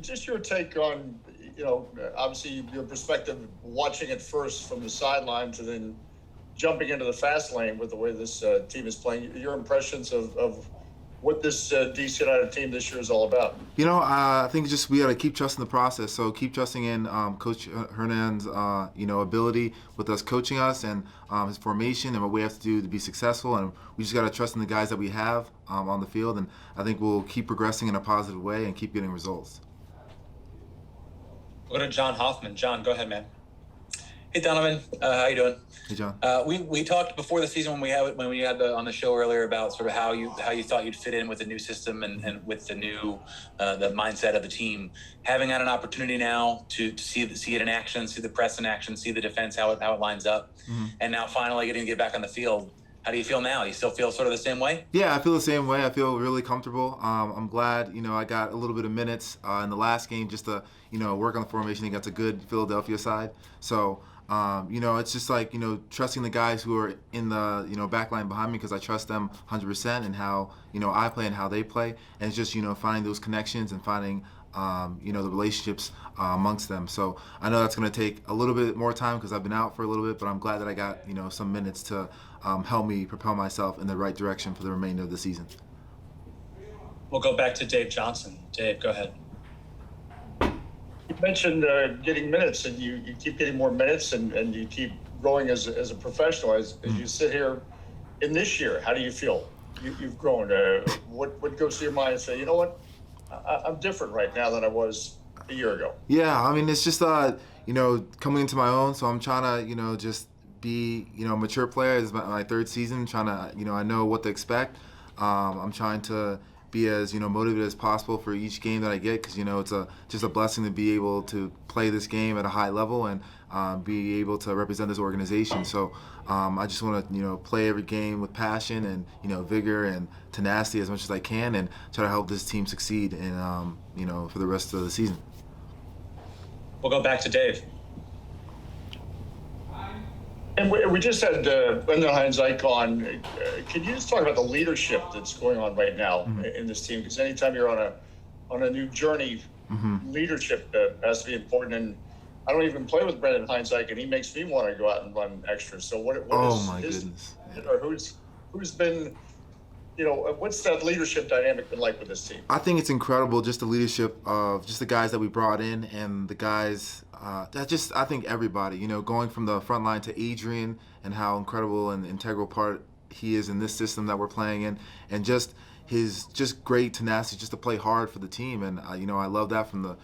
Just your take on, obviously your perspective watching it first from the sideline to then jumping into the fast lane with the way this team is playing. Your impressions of what this DC United team this year is all about. I think just we got to keep trusting the process. So keep trusting in Coach Hernan's, ability with us coaching us and his formation and what we have to do to be successful. And we just got to trust in the guys that we have on the field. And I think we'll keep progressing in a positive way and keep getting results. We'll go to John Hoffman. John, go ahead, man. Hey, Donovan. How you doing? Hey, John. We talked before the season when we had on the show earlier about sort of how you thought you'd fit in with the new system and with the new the mindset of the team. Having had an opportunity now to see it in action, see the press in action, see the defense how it lines up, and now finally getting to get back on the field. How do you feel now? You still feel sort of the same way? Yeah, I feel the same way. I feel really comfortable. I'm glad, I got a little bit of minutes in the last game just to, work on the formation against a good Philadelphia side. So, it's just like, trusting the guys who are in the, back line behind me because I trust them 100% and how, I play and how they play. And it's just, finding those connections and finding, the relationships amongst them. So I know that's going to take a little bit more time because I've been out for a little bit, but I'm glad that I got, some minutes to help me propel myself in the right direction for the remainder of the season. We'll go back to Dave Johnson. Dave, go ahead. You mentioned getting minutes, and you keep getting more minutes, and you keep growing as a professional. As you sit here in this year, how do you feel? You've grown. What goes through your mind and say, you know what? I'm different right now than I was a year ago. Yeah, I mean, it's just, coming into my own. So I'm trying to, just be, a mature player. This is my third season, trying to, I know what to expect. I'm trying to be as, motivated as possible for each game that I get because, it's just a blessing to be able to play this game at a high level and be able to represent this organization. So I just want to, play every game with passion and, vigor and tenacity as much as I can and try to help this team succeed and, for the rest of the season. We'll go back to Dave. And we just had Brendan Hines-Ike on. Can you just talk about the leadership that's going on right now in this team? Because anytime you're on a new journey, leadership has to be important. And I don't even play with Brendan Hines-Ike, and he makes me want to go out and run extra. So what is my his, goodness. or who's been, what's that leadership dynamic been like with this team? I think it's incredible, just the leadership of just the guys that we brought in and the guys I think everybody, going from the front line to Adrian and how incredible and integral part he is in this system that we're playing in, and just his just great tenacity just to play hard for the team. And, I love that from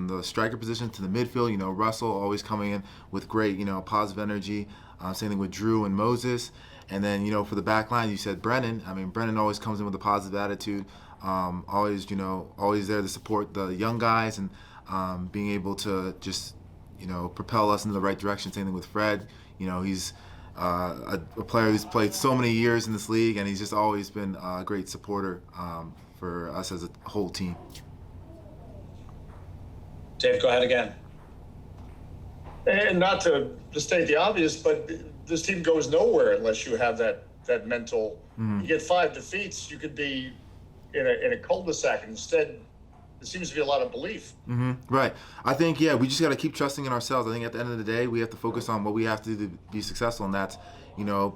the striker position to the midfield, Russell always coming in with great, positive energy. Same thing with Drew and Moses. And then, for the back line, you said Brennan. I mean, Brennan always comes in with a positive attitude, always there to support the young guys and being able to just, propel us in the right direction. Same thing with Fred. He's a player who's played so many years in this league, and he's just always been a great supporter for us as a whole team. Dave, go ahead again. And not to state the obvious, but this team goes nowhere unless you have that mental. You get 5 defeats, you could be in a cul-de-sac. Instead, there seems to be a lot of belief. Right. I think, we just got to keep trusting in ourselves. I think at the end of the day, we have to focus on what we have to do to be successful, and that's,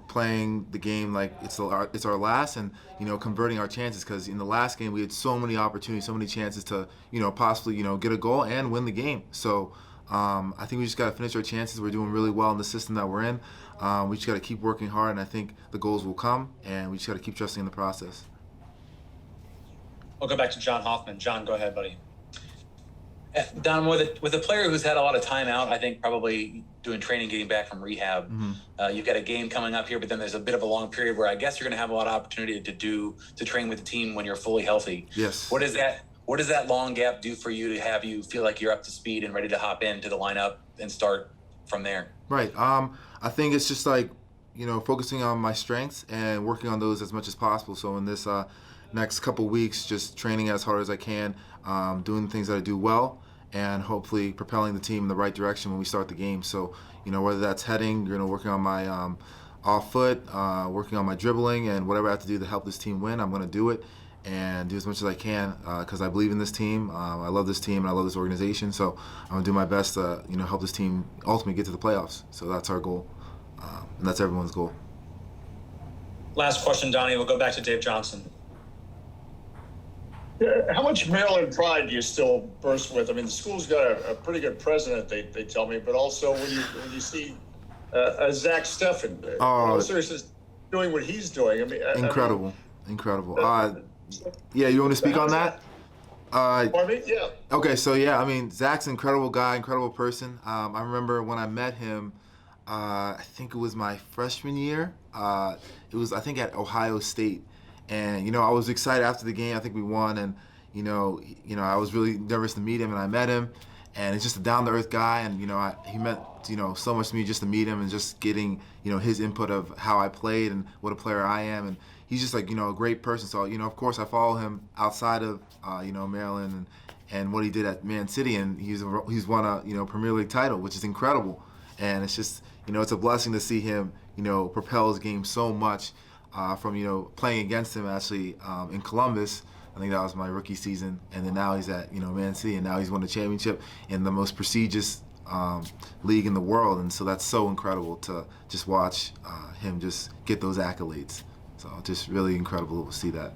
playing the game like it's our last and, converting our chances. Because in the last game, we had so many opportunities, so many chances to, possibly, get a goal and win the game. So I think we just got to finish our chances. We're doing really well in the system that we're in. We just got to keep working hard, and I think the goals will come, and we just got to keep trusting in the process. We'll go back to John Hoffman. John, go ahead, buddy. Don, with a player who's had a lot of time out, I think probably doing training, getting back from rehab, you've got a game coming up here, but then there's a bit of a long period where I guess you're going to have a lot of opportunity to train with the team when you're fully healthy. Yes. What does that long gap do for you to have you feel like you're up to speed and ready to hop into the lineup and start from there? Right. I think it's just like, focusing on my strengths and working on those as much as possible. So in this next couple weeks, just training as hard as I can, doing things that I do well, and hopefully propelling the team in the right direction when we start the game. So, whether that's heading, working on my off foot, working on my dribbling, and whatever I have to do to help this team win, I'm going to do it. and do as much as I can because I believe in this team. I love this team and I love this organization. So I'm gonna do my best to help this team ultimately get to the playoffs. So that's our goal, and that's everyone's goal. Last question, Donnie. We'll go back to Dave Johnson. How much Maryland pride do you still burst with? I mean, the school's got a pretty good president, they tell me, but also when you see Zach Steffen, seriously, doing what he's doing. I mean, incredible. Yeah, you want to speak on that? Pardon me? Yeah. Okay, so yeah, I mean, Zach's an incredible guy, incredible person. I remember when I met him, I think it was my freshman year. It was, I think, at Ohio State. And, I was excited after the game. I think we won. And, I was really nervous to meet him. And I met him. And he's just a down-to-earth guy. And, he meant, so much to me just to meet him and just getting, his input of how I played and what a player I am. And he's just, like, a great person. So, of course, I follow him outside of, Maryland and what he did at Man City. And he's won a, Premier League title, which is incredible. And it's just, it's a blessing to see him, propel his game so much. From playing against him actually in Columbus. I think that was my rookie season, and then now he's at Man City, and now he's won the championship in the most prestigious league in the world, and so that's so incredible to just watch him just get those accolades. So just really incredible to see that.